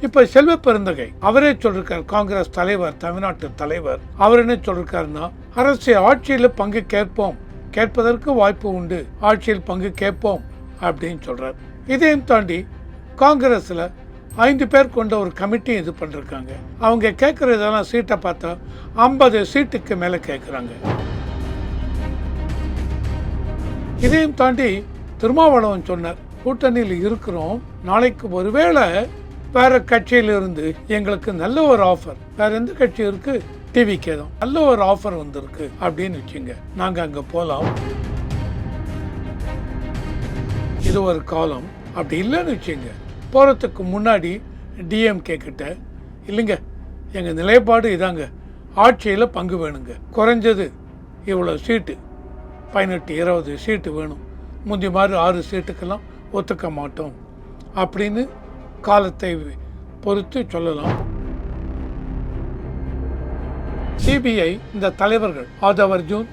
இப்ப செல்வ பெருந்தகை அவரே சொல்லிருக்கார், காங்கிரஸ் தலைவர், தமிழ்நாட்டு தலைவர், அவர் என்ன சொல்லிருக்காருன்னா, அரசியல் ஆட்சியில பங்கு கேட்போம், கேட்பதற்கு வாய்ப்பு உண்டு, ஆட்சியில் பங்கு கேட்போம் அப்படின்னு சொல்றார். இதையும் தாண்டி காங்கிரஸ்ல 5 பேர் கொண்ட ஒரு கமிட்டி இது பண்ணிருக்காங்க. அவங்க கேட்கறதெல்லாம் சீட்டை பார்த்தா 50 சீட்டுக்கு மேல கேட்கிறாங்க. இதையும் தாண்டி திருமாவளவன் சொன்னார், கூட்டணியில் இருக்கிறோம், நாளைக்கு ஒருவேளை வேற கட்சியிலிருந்து எங்களுக்கு நல்ல ஒரு ஆஃபர், வேற எந்த கட்சி இருக்கு, டிவிக்கே தான் நல்ல ஒரு ஆஃபர் வந்திருக்கு அப்படின்னு வச்சுங்க, நாங்க அங்க போலாம். இது ஒரு காலம். அப்படி இல்லைன்னு வச்சுங்க, போறதுக்கு முன்னாடி டிஎம்கே கிட்ட, இல்லைங்க எங்க நிலைப்பாடு இதாங்க, ஆட்சியில பங்கு வேணுங்க, குறைஞ்சது இவ்வளவு சீட்டு, 18-20 சீட்டு வேணும், முந்தி மாதிரி 6 சீட்டுக்கெல்லாம் ஒத்துக்க மாட்டோம் அப்படின்னு காலத்தை பொறுத்து சொல்லலாம். சிபிஐ இந்த தலைவர்கள் ஆதவ் அர்ஜுன்,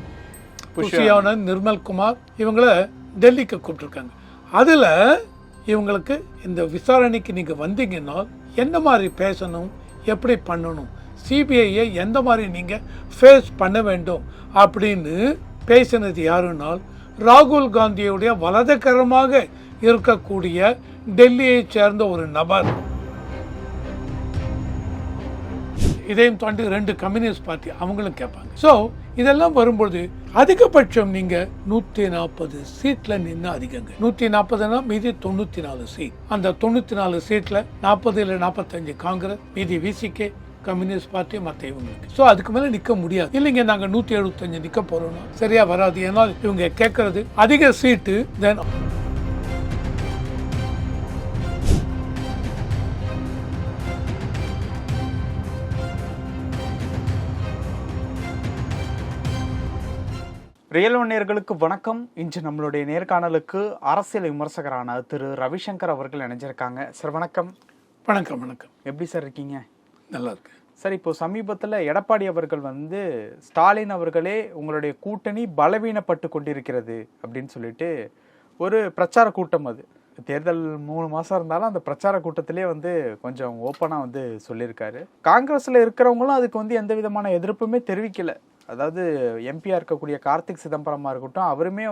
புஷியானந்த், நிர்மல்குமார் இவங்கள டெல்லிக்கு கூப்பிட்டுருக்காங்க. அதுல இவங்களுக்கு இந்த விசாரணைக்கு நீங்க வந்தீங்கன்னா என்ன மாதிரி பேசணும், எப்படி பண்ணணும், சிபிஐயை எந்த மாதிரி நீங்க ஃபேஸ் பண்ண வேண்டும் அப்படின்னு பேசினது யாருனால் ராகுல் காந்தியுடைய வலதுகரமாக இருக்கக்கூடிய டெல்லியை சேர்ந்த ஒரு நபர். இதையும் தாண்டி 2 கம்யூனிஸ்ட் பார்ட்டி அவங்களும் கேட்பாங்க. ஸோ இதெல்லாம் வரும்போது அதிகபட்சம் நீங்க 140 சீட்ல நின்று அதிகங்க. 140னா மீதி 94 சீட். அந்த 94 சீட்ல 40 இல்ல 45 காங்கிரஸ், மீதி விசிகே, கம்யூனிஸ்ட் பார்ட்டி, மற்ற இவங்களுக்கு. ஸோ அதுக்கு மேல நிக்க முடியாது. இல்லைங்க நாங்க 175 நிக்க போறோம்னா சரியா வராது. ஏன்னா இவங்க கேட்கறது அதிக சீட்டு. தென் ரியல் ஒன் நேயர்களுக்கு வணக்கம். இன்று நம்மளுடைய நேர்காணலுக்கு அரசியல் விமர்சகரான திரு ரவிசங்கர் அவர்கள் இணைஞ்சிருக்காங்க. சார் வணக்கம். வணக்கம். வணக்கம். எப்படி சார் இருக்கீங்க? நல்லா இருக்கு சார். இப்போ சமீபத்தில் எடப்பாடி அவர்கள் ஸ்டாலின் அவர்களே உங்களுடைய கூட்டணி பலவீனப்பட்டு கொண்டிருக்கிறது அப்படின்னு சொல்லிட்டு ஒரு பிரச்சார கூட்டம், அது தேர்தல் 3 மாதம் இருந்தாலும் அந்த பிரச்சார கூட்டத்திலே கொஞ்சம் ஓப்பனாக சொல்லியிருக்காரு. காங்கிரஸில் இருக்கிறவங்களும் அதுக்கு எந்த விதமான எதிர்ப்புமே தெரிவிக்கலை. அதாவது எம்பியா இருக்கக்கூடிய கார்த்திக் சிதம்பரமாக இருக்கட்டும், அவருமே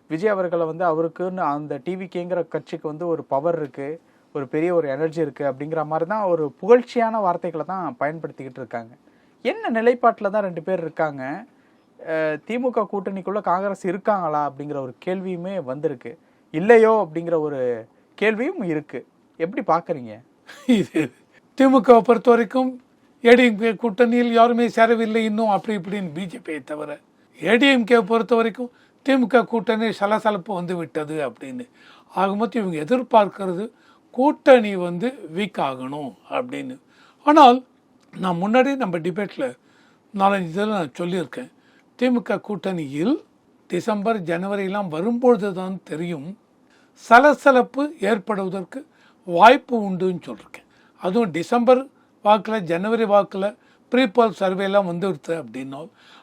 விஜய் அவர்களை அவருக்குன்னு அந்த டிவிக்கேங்கிற கட்சிக்கு ஒரு பவர் இருக்குது, ஒரு பெரிய ஒரு எனர்ஜி இருக்குது அப்படிங்கிற மாதிரி தான் ஒரு புகழ்ச்சியான வார்த்தைகளை தான் பயன்படுத்திக்கிட்டு இருக்காங்க. என்ன நிலைப்பாட்டில் தான் 2 பேர் இருக்காங்க? திமுக கூட்டணிக்குள்ளே காங்கிரஸ் இருக்காங்களா அப்படிங்கிற ஒரு கேள்வியுமே வந்திருக்கு. இல்லையோ அப்படிங்கிற ஒரு கேள்வியும் இருக்குது. எப்படி பார்க்குறீங்க? இது திமுகவை பொறுத்த வரைக்கும் ஏடிஎம்கே கூட்டணியில் யாருமே சேரவில்லை இன்னும் அப்படி இப்படின்னு பிஜேபியை தவிர, ஏடிஎம்கே பொறுத்த வரைக்கும் திமுக கூட்டணி சலசலப்பு விட்டது அப்படின்னு. ஆகும்போது இவங்க எதிர்பார்க்கறது கூட்டணி வீக் ஆகணும் அப்படின்னு. ஆனால் நான் முன்னாடி நம்ம டிபேட்டில் 4-5 இதில் நான் சொல்லியிருக்கேன், திமுக கூட்டணியில் டிசம்பர் ஜனவரிலாம் வரும்பொழுது தான் தெரியும் சலசலப்பு ஏற்படுவதற்கு வாய்ப்பு உண்டுன்னு சொல்லியிருக்கேன். அதுவும் டிசம்பர் வாக்கில், ஜனவரி வாக்கில் ப்ரீபோல் சர்வேலாம் வந்துடுது அப்படின்னா,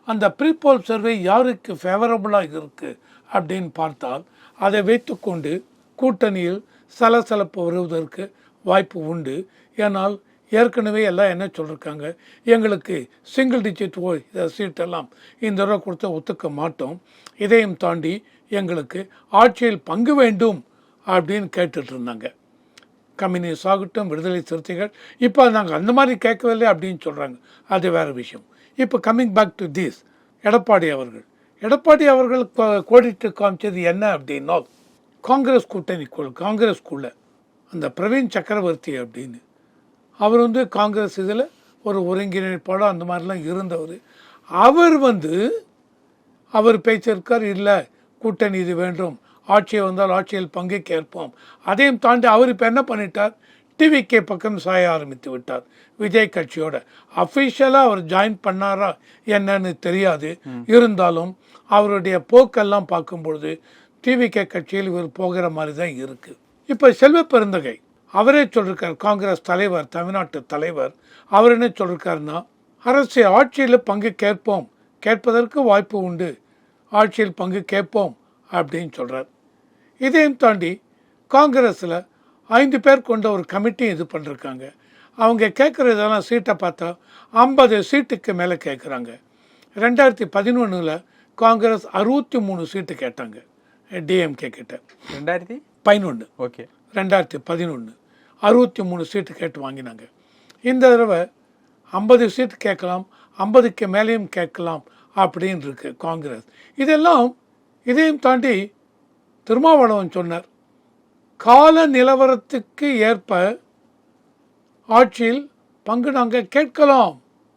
அந்த ப்ரீபோல் சர்வே யாருக்கு ஃபேவரபுளாக இருக்குது அப்படின்னு பார்த்தால் அதை வைத்துக்கொண்டு கூட்டணியில் சலசலப்பு வருவதற்கு வாய்ப்பு உண்டு. ஏன்னால் ஏற்கனவே எல்லாம் என்ன சொல்லியிருக்காங்க, எங்களுக்கு சிங்கிள் டிஜிட் சீட்டெல்லாம் இந்த தடவை கொடுத்து ஒத்துக்க மாட்டோம், இதையும் தாண்டி எங்களுக்கு ஆட்சியில் பங்கு வேண்டும் அப்படின்னு கேட்டுட்டு இருந்தாங்க. கம்யூனிஸ்ட் ஆகட்டும், விடுதலை சிறுத்தைகள். இப்போ நாங்கள் அந்த மாதிரி கேட்கவில்லை அப்படின்னு சொல்கிறாங்க, அது வேறு விஷயம். இப்போ coming back to this, Edappadi அவர்கள் கோடிட்டு காமிச்சது என்ன அப்படின்னா, காங்கிரஸ் கூட்டணிக்குள், காங்கிரஸ்குள்ள அந்த பிரவீன் சக்கரவர்த்தி அப்படின்னு அவர் காங்கிரஸ் இதில் ஒரு ஒருங்கிணைப்பாளோ அந்த மாதிரிலாம் இருந்தவர். அவர் பேச்சிருக்கார், இல்லை கூட்டணி இது வேண்டும், ஆட்சியை வந்தால் ஆட்சியில் பங்கு கேட்போம். அதையும் தாண்டி அவர் இப்போ என்ன பண்ணிட்டார், டிவிகே பக்கம் சாய ஆரம்பித்து விட்டார். விஜய் கட்சியோட அஃபிஷியலாக அவர் ஜாயின் பண்ணாரா என்னன்னு தெரியாது. இருந்தாலும் அவருடைய போக்கெல்லாம் பார்க்கும்பொழுது டிவிகே கட்சியில் இவர் போகிற மாதிரி தான் இருக்குது. இப்போ செல்வ பெருந்தகை அவரே சொல்லிருக்கார், காங்கிரஸ் தலைவர், தமிழ்நாட்டு தலைவர், அவர் என்ன சொல்லிருக்காருன்னா, அரசியல் ஆட்சியில் பங்கு கேட்போம், கேட்பதற்கு வாய்ப்பு உண்டு, ஆட்சியில் பங்கு கேட்போம் அப்படின்னு சொல்கிறார். இதையும் தாண்டி காங்கிரஸில் 5 பேர் கொண்ட ஒரு கமிட்டி இது பண்ணிருக்காங்க. அவங்க கேட்குற இதெல்லாம் சீட்டை பார்த்தா 50 சீட்டுக்கு மேலே கேட்குறாங்க. 2011 காங்கிரஸ் 63 சீட்டு கேட்டாங்க டிஎம்கே கிட்ட. 2011 ஓகே 2011 63 சீட்டு கேட்டு வாங்கினாங்க. இந்த தடவை 50 சீட்டு கேட்கலாம், 50க்கு மேலேயும் கேட்கலாம் அப்படின்னு இருக்கு காங்கிரஸ். இதையும் தாண்டி திருமாவளவன் சொன்னார், கால நிலவரத்துக்கு ஏற்ப ஆட்சியில் பங்கு நாங்கள் கேட்கலாம்,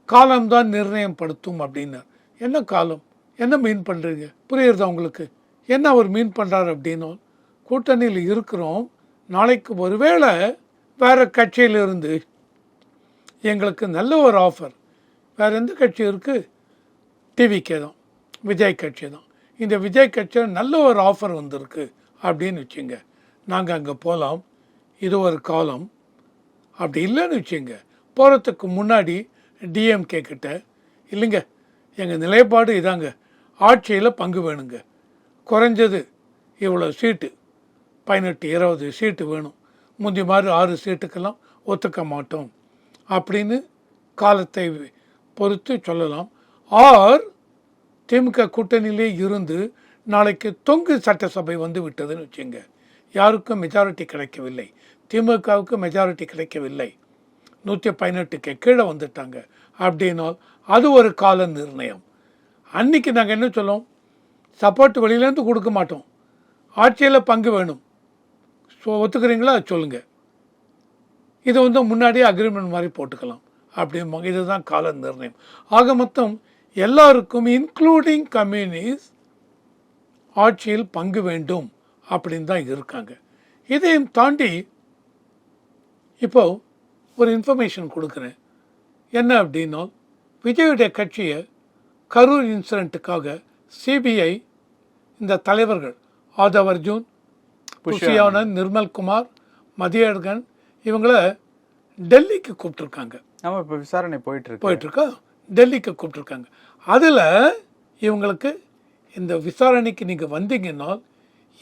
காலம்தான் நிர்ணயம் படுத்தும் அப்படின்னார். என்ன காலம், என்ன மீன் பண்ணுறீங்க, புரியுறதா உங்களுக்கு? என்ன அவர் மீன் பண்ணுறாரு அப்படின்னா, கூட்டணியில் இருக்கிறோம், நாளைக்கு ஒருவேளை வேறு கட்சியிலிருந்து எங்களுக்கு நல்ல ஒரு ஆஃபர், வேறு எந்த கட்சி இருக்குது? டிவிக்கே தான், விஜய் கட்சி தான். இந்த விஜய் கட்சியில் நல்ல ஒரு ஆஃபர் வந்திருக்கு அப்படின்னு வச்சுங்க, நாங்கள் அங்கே போகலாம், இது ஒரு காலம். அப்படி இல்லைன்னு வச்சுங்க, போகிறதுக்கு முன்னாடி டிஎம்கே கிட்ட, இல்லைங்க எங்கள் நிலைப்பாடு இதாங்க, ஆட்சியில் பங்கு வேணுங்க, குறைஞ்சது இவ்வளோ சீட்டு 18-20 சீட்டு வேணும், முந்தி மாதிரி 6 சீட்டுக்கெல்லாம் ஒத்துக்க மாட்டோம் அப்படின்னு காலத்தை பொறுத்து சொல்லலாம். ஆர் திமுக கூட்டணியிலே இருந்து நாளைக்கு தொங்கு சட்டசபை வந்து விட்டதுன்னு வச்சுங்க, யாருக்கும் மெஜாரிட்டி கிடைக்கவில்லை, திமுகவுக்கு மெஜாரிட்டி கிடைக்கவில்லை, 118க்கு கீழே வந்துட்டாங்க அப்படின்னால் அது ஒரு கால நிர்ணயம். அன்றைக்கி நாங்கள் என்ன சொல்லுவோம், சப்போர்ட் வெளியிலேருந்து கொடுக்க மாட்டோம், ஆட்சியில் பங்கு வேணும், ஸோ ஒத்துக்கிறீங்களா சொல்லுங்கள், இது முன்னாடியே அக்ரிமெண்ட் மாதிரி போட்டுக்கலாம் அப்படிம்பாங்க. இதுதான் கால நிர்ணயம். ஆக மொத்தம் எல்லாருக்கும் இன்க்ளூடிங் கம்யூனிஸ்ட் ஆட்சியில் பங்கு வேண்டும் அப்படின்னு தான் இருக்காங்க. இதையும் தாண்டி இப்போ ஒரு இன்ஃபர்மேஷன் கொடுக்குறேன். என்ன அப்படின்னா, விஜயுடைய கட்சியை கரூர் இன்சிடெண்ட்டுக்காக சிபிஐ இந்த தலைவர்கள் ஆதவ் அர்ஜுன், புஷியானந்த், நிர்மல்குமார், மதியழகன் இவங்கள டெல்லிக்கு கூப்பிட்டுருக்காங்க. ஆமாம், இப்போ விசாரணை போயிட்டுருக்கா, டெல்லிக்கு கூப்பிட்டுருக்காங்க. அதில் இவங்களுக்கு இந்த விசாரணைக்கு நீங்கள் வந்தீங்கன்னா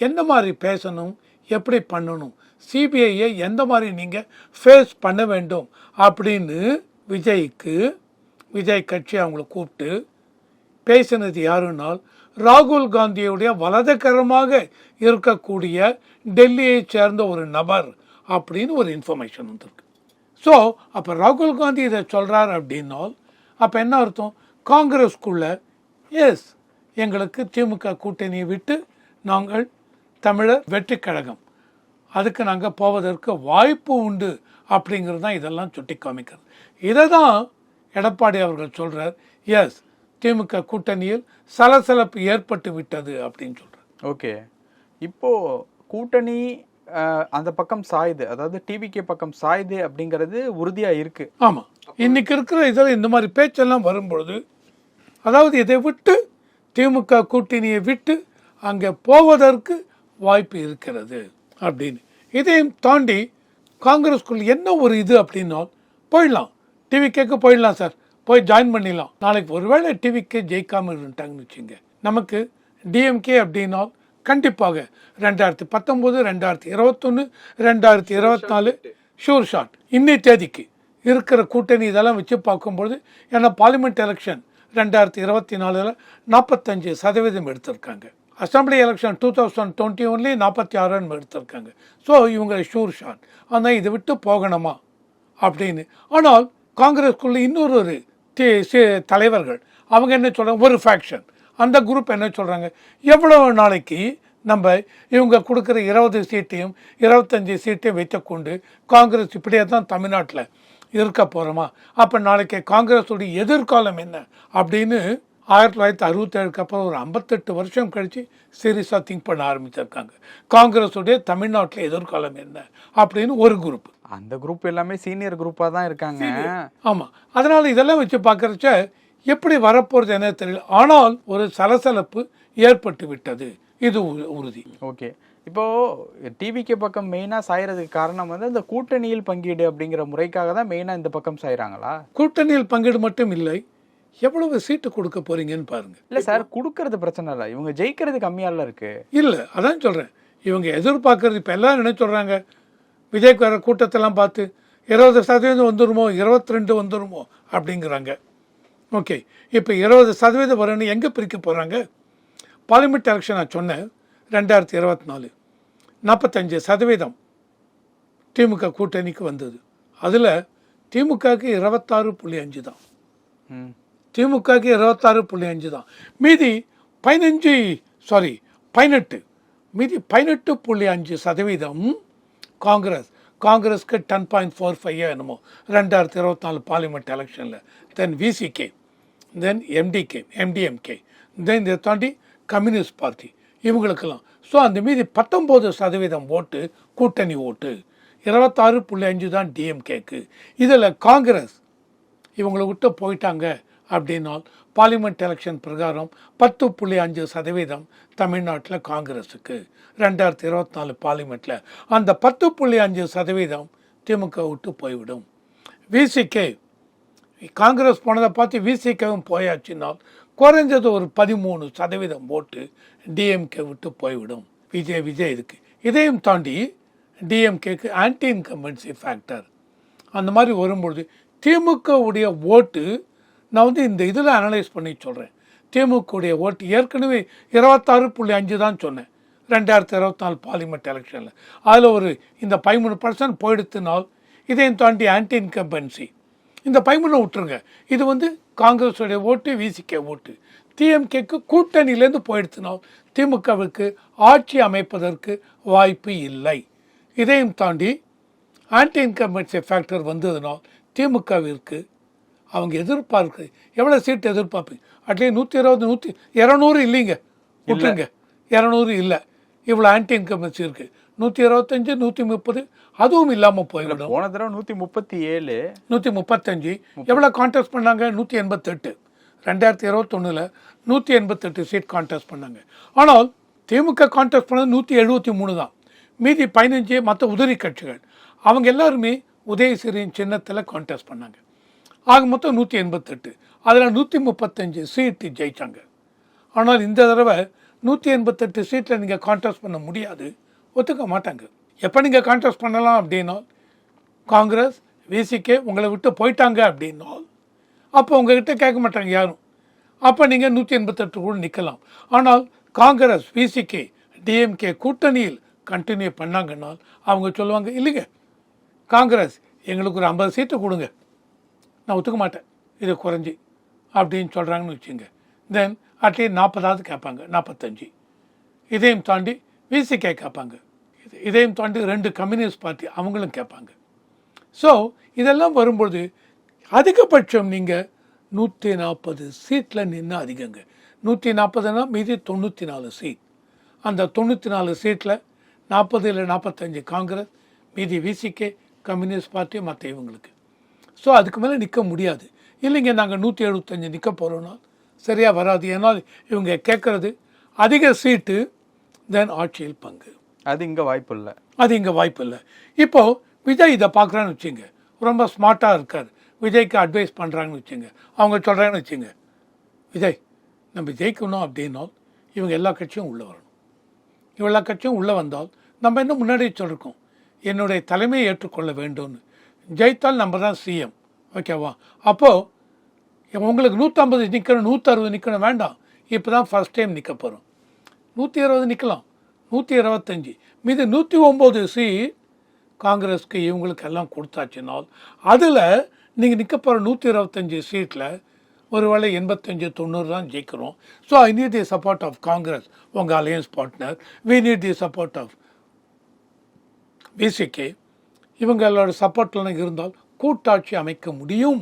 என்ன மாதிரி பேசணும், எப்படி பண்ணணும், சிபிஐயை எந்த மாதிரி நீங்கள் ஃபேஸ் பண்ண வேண்டும் அப்படின்னு விஜய் கட்சி அவங்கள கூப்பிட்டு பேசினது யாருன்னால் ராகுல் காந்தியுடைய வலதுகரமாக இருக்கக்கூடிய டெல்லியை சேர்ந்த ஒரு நபர் அப்படின்னு ஒரு இன்ஃபர்மேஷன் வந்திருக்கு. ஸோ அப்போ ராகுல் காந்தி இதை சொல்கிறார் அப்படின்னால் அப்போ என்ன அர்த்தம், காங்கிரஸ்குள்ள எஸ் எங்களுக்கு திமுக கூட்டணியை விட்டு நாங்கள் தமிழர் வெற்றி கழகம் அதுக்கு நாங்கள் போவதற்கு வாய்ப்பு உண்டு அப்படிங்கிறது தான் இதெல்லாம் சுட்டி காமிக்கிறது. இதை தான் எடப்பாடி அவர்கள் சொல்கிறார், எஸ் திமுக கூட்டணியில் சலசலப்பு ஏற்பட்டு விட்டது அப்படின்னு சொல்கிறார். ஓகே, இப்போது கூட்டணி அந்த பக்கம் சாயுது, அதாவது டிவிகே பக்கம் சாயுது அப்படிங்கிறது உறுதியாக இருக்குது. ஆமாம், இன்னைக்கு இருக்கிற இதில் இந்த மாதிரி பேச்செல்லாம் வரும்பொழுது, அதாவது இதை விட்டு திமுக கூட்டணியை விட்டு அங்கே போவதற்கு வாய்ப்பு இருக்கிறது அப்படின்னு. இதையும் தாண்டி காங்கிரஸ்குள்ள என்ன ஒரு இது அப்படின்னா, போயிடலாம் டிவிகேக்கு போயிடலாம் சார், போய் ஜாயின் பண்ணிடலாம். நாளைக்கு ஒருவேளை டிவிகே ஜெயிக்காமல் இருந்துட்டாங்கன்னு வச்சுங்க, நமக்கு டிஎம்கே அப்படின்னா கண்டிப்பாக 2019, 2021, 2024 ஷூர் ஷாட். இன்னி தேதிக்கு இருக்கிற கூட்டணி இதெல்லாம் வச்சு பார்க்கும்பொழுது, ஏன்னா பார்லிமெண்ட் எலெக்ஷன் 2024 45% எடுத்திருக்காங்க, அசம்பிளி எலெக்ஷன் 2021 46 எடுத்திருக்காங்க. ஸோ இவங்க ஷூர் ஷாட். ஆனால் இதை விட்டு போகணுமா அப்படின்னு. ஆனால் காங்கிரஸ்குள்ள இன்னொரு தலைவர்கள் அவங்க என்ன சொல்கிறாங்க, ஒரு ஃபேக்ஷன் அந்த குரூப் என்ன சொல்கிறாங்க, எவ்வளோ நாளைக்கு நம்ம இவங்க கொடுக்குற 20 சீட்டையும் 25 சீட்டையும் வைத்துக்கொண்டு காங்கிரஸ் இப்படியே தான் தமிழ்நாட்டில் இருக்க போகிறோமா, அப்போ நாளைக்கு காங்கிரஸுடைய எதிர்காலம் என்ன அப்படின்னு 1967 அப்புறம் ஒரு 58 வருஷம் கழித்து சீரியஸாக திங்க் பண்ண ஆரம்பிச்சிருக்காங்க. காங்கிரஸுடைய தமிழ்நாட்டில் எதிர்காலம் என்ன அப்படின்னு ஒரு குரூப், அந்த குரூப் எல்லாமே சீனியர் குரூப்பாக தான் இருக்காங்க. ஆமாம், அதனால் இதெல்லாம் வச்சு பார்க்குறச்ச எப்படி வரப்போகிறது என்ன தெரியல. ஆனால் ஒரு சலசலப்பு ஏற்பட்டு விட்டது, இது உறுதி. ஓகே, இப்போது டிவிகே பக்கம் மெயினாக சாயறதுக்கு காரணம் அந்த கூட்டணியில் பங்கீடு அப்படிங்கிற முறைக்காக தான் மெயினாக இந்த பக்கம் சாயிறாங்களா? கூட்டணியில் பங்கீடு மட்டும் இல்லை, எவ்வளவு சீட்டு கொடுக்க போறீங்கன்னு பாருங்க. இல்லை சார், கொடுக்கறது பிரச்சனை இல்லை, இவங்க ஜெயிக்கிறது கம்மியால இருக்கு. இல்லை, அதான் சொல்கிறேன், இவங்க எதிர்பார்க்கறது இப்போ எல்லாரும் என்ன சொல்கிறாங்க, விஜய்க்கு வர கூட்டத்தெல்லாம் பார்த்து 20% வந்துருமோ, 22 வந்துருமோ அப்படிங்கிறாங்க. ஓகே, இப்போ 20% வரணும்னு எங்கே பிரிக்க போகிறாங்க? பார்லிமெண்ட் எலெக்ஷன் நான் சொன்னேன் 2024 45% திமுக கூட்டணிக்கு வந்தது. அதில் திமுகவுக்கு 26.5 தான். திமுகவுக்கு 26.5 தான். மீதி 18 மீதி 18.5% காங்கிரஸ்க்கு 10.45 என்னமோ 2024 பார்லிமெண்ட் எலெக்ஷனில். தென் விசிகே, தென் எம்டிஎம்கே, தென் இதை தாண்டி கம்யூனிஸ்ட் பார்ட்டி, இவங்களுக்கெல்லாம். ஸோ அந்த மீதி 19% ஓட்டு கூட்டணி ஓட்டு, 26.5 தான் டிஎம்கேக்கு. இதில் காங்கிரஸ் இவங்களை விட்டு போயிட்டாங்க அப்படின்னால் பார்லிமெண்ட் எலெக்ஷன் பிரகாரம் 10.5% தமிழ்நாட்டில் காங்கிரஸுக்கு 2024 பார்லிமெண்ட்டில். அந்த 10.5% திமுக விட்டு போய்விடும். விசிகே, காங்கிரஸ் போனதை பார்த்து விசிகவும் போயாச்சுனால் குறைஞ்சது ஒரு 13% ஓட்டு டிஎம்கே விட்டு போய்விடும். விஜய் இதுக்கு. இதையும் தாண்டி டிஎம்கேக்கு ஆன்டி இன்கம்பன்சி ஃபேக்டர் அந்த மாதிரி வரும்பொழுது திமுகவுடைய ஓட்டு, நான் இந்த இதில் அனலைஸ் பண்ணி சொல்கிறேன், திமுகவுடைய ஓட்டு ஏற்கனவே 26.5 தான் சொன்னேன் 2024 பார்லிமெண்ட் எலெக்ஷனில். அதில் ஒரு இந்த 13% போயிடுத்துனால் இதையும் தாண்டி ஆன்டி இன்கம்பன்சி இந்த 13 விட்டுருங்க. இது காங்கிரஸுடைய ஓட்டு, விசிகே ஓட்டு. டிஎம்கேக்கு கூட்டணியிலேருந்து போயிடுத்துனால் திமுகவுக்கு ஆட்சி அமைப்பதற்கு வாய்ப்பு இல்லை. இதையும் தாண்டி ஆன்டி இன்கம்பன்சி ஃபேக்டர் வந்ததுனால் திமுகவிற்கு அவங்க எதிர்பார்க்கு எவ்வளோ சீட் எதிர்பார்ப்பீங்க? அட்லீஸ்ட் 120, 200 இல்லைங்க, விட்டுருங்க, 200 இல்லை. இவ்வளோ ஆன்டி இன்கம்பன்சி இருக்குது. 125, 130 அதுவும் இல்லாமல் போயிடும். போன தடவை 137, 135 எவ்வளோ கான்டெஸ்ட் பண்ணாங்க? 188. 2021 188 சீட் கான்டெஸ்ட் பண்ணாங்க. ஆனால் திமுக கான்டெஸ்ட் பண்ணது 173 தான். மீதி 15 மற்ற உதிரி கட்சிகள் அவங்க எல்லாருமே உதயசிறியின் சின்னத்தில் கான்டெஸ்ட் பண்ணாங்க. ஆக மொத்தம் 188. அதில் 135 சீட்டு ஜெயித்தாங்க. ஆனால் இந்த தடவை 188 சீட்டில் நீங்கள் கான்டெஸ்ட் பண்ண முடியாது, ஒத்துக்க மாட்டாங்க. எப்போ நீங்கள் கான்டெஸ்ட் பண்ணலாம் அப்படின்னா காங்கிரஸ், விசிகே உங்களை விட்டு போயிட்டாங்க அப்படின்னால் அப்போ உங்ககிட்ட கேட்க மாட்டாங்க யாரும். அப்போ நீங்கள் 188 கூட நிற்கலாம். ஆனால் காங்கிரஸ், விசிகே, டிஎம்கே கூட்டணியில் கண்டினியூ பண்ணாங்கன்னால் அவங்க சொல்லுவாங்க, இல்லைங்க காங்கிரஸ் எங்களுக்கு ஒரு 50 சீட்டு கொடுங்க, நான் ஒத்துக்க மாட்டேன் இது குறைஞ்சி அப்படின்னு சொல்கிறாங்கன்னு வச்சுங்க. தென் அட்லீஸ்ட் 40 கேட்பாங்க, 45. இதையும் தாண்டி விசிகே கேட்பாங்க, இதையும் தாண்டி 2 கம்யூனிஸ்ட் பார்ட்டி அவங்களும் கேட்பாங்க. ஸோ இதெல்லாம் வரும்பொழுது அதிகபட்சம் நீங்கள் 140 சீட்டில் நின்று அதிகங்க. 140னா மீதி 94 சீட். அந்த 94 சீட்டில் 40 இல்லை 45 காங்கிரஸ், மீதி விசிகே, கம்யூனிஸ்ட் பார்ட்டி, மற்ற இவங்களுக்கு. ஸோ அதுக்கு மேலே நிற்க முடியாது. இல்லைங்க நாங்கள் 175 நிற்க போகிறோன்னா சரியாக வராது. ஏன்னால் இவங்க கேட்குறது அதிக சீட்டு, தென் ஆட்சியில் பங்கு. அது இங்கே வாய்ப்பு இல்லை. இப்போது விஜய் இதை பார்க்குறான்னு வச்சுங்க, ரொம்ப ஸ்மார்ட்டாக இருக்கார், விஜய்க்கு அட்வைஸ் பண்ணுறாங்கன்னு வச்சுங்க. அவங்க சொல்கிறாங்கன்னு வச்சுங்க, விஜய் நம்ம ஜெயிக்கணும் அப்படின்னால் இவங்க எல்லா கட்சியும் உள்ளே வரணும். எல்லா கட்சியும் உள்ளே வந்தால் நம்ம இன்னும் முன்னாடியே சொல்லியிருக்கோம், என்னுடைய தலைமையை ஏற்றுக்கொள்ள வேண்டும்னு. ஜெயித்தால் நம்ம தான் சிஎம், ஓகேவா? அப்போது உங்களுக்கு 150 நிற்கணும், 160 நிற்கணும் வேண்டாம். இப்போ தான் ஃபஸ்ட் டைம் நிற்க போகிறோம். 120 நிற்கலாம், 125 மீது 109 சீட் காங்கிரஸ்க்கு இவங்களுக்கு எல்லாம் கொடுத்தாச்சுனால் அதில் நீங்கள் நிற்க போகிற 125 சீட்டில் ஒருவேளை 85-90 தான் ஜெயிக்கிறோம். So I need the support of Congress, உங்கள் alliance partner. We need the support of VCK. இவங்களோட சப்போர்ட்டில் இருந்தால் கூட்டாட்சி அமைக்க முடியும்.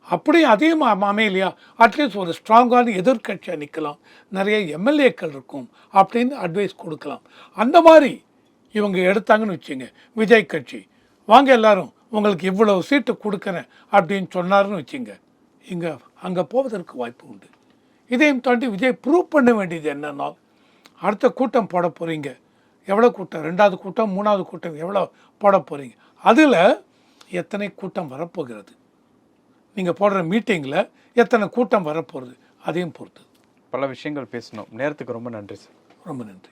அப்படி அதையும் அமையலையா, அட்லீஸ்ட் ஒரு ஸ்ட்ராங்கான எதிர்கட்சியாக நிற்கலாம், நிறைய எம்எல்ஏக்கள் இருக்கும் அப்படின்னு அட்வைஸ் கொடுக்கலாம். அந்த மாதிரி இவங்க எடுத்தாங்கன்னு வச்சுங்க, விஜய் கட்சி வாங்க எல்லாரும் உங்களுக்கு இவ்வளவு சீட்டு கொடுக்குறேன் அப்படின்னு சொன்னார்னு வச்சுங்க, அங்கே போவதற்கு வாய்ப்பு உண்டு. இதையும் தாண்டி விஜய் ப்ரூவ் பண்ண வேண்டியது என்னன்னா, அடுத்த கூட்டம் போட போகிறீங்க, எவ்வளோ கூட்டம், 2வது கூட்டம், 3வது கூட்டம் எவ்வளோ போட போகிறீங்க, அதில் எத்தனை கூட்டம் வரப்போகிறது, நீங்கள் போடுற மீட்டிங்கில் எத்தனை கூட்டம் வரப்போகிறது, அதையும் பொறுத்து. பல விஷயங்கள் பேசணும். நேரத்துக்கு ரொம்ப நன்றி சார். ரொம்ப நன்றி.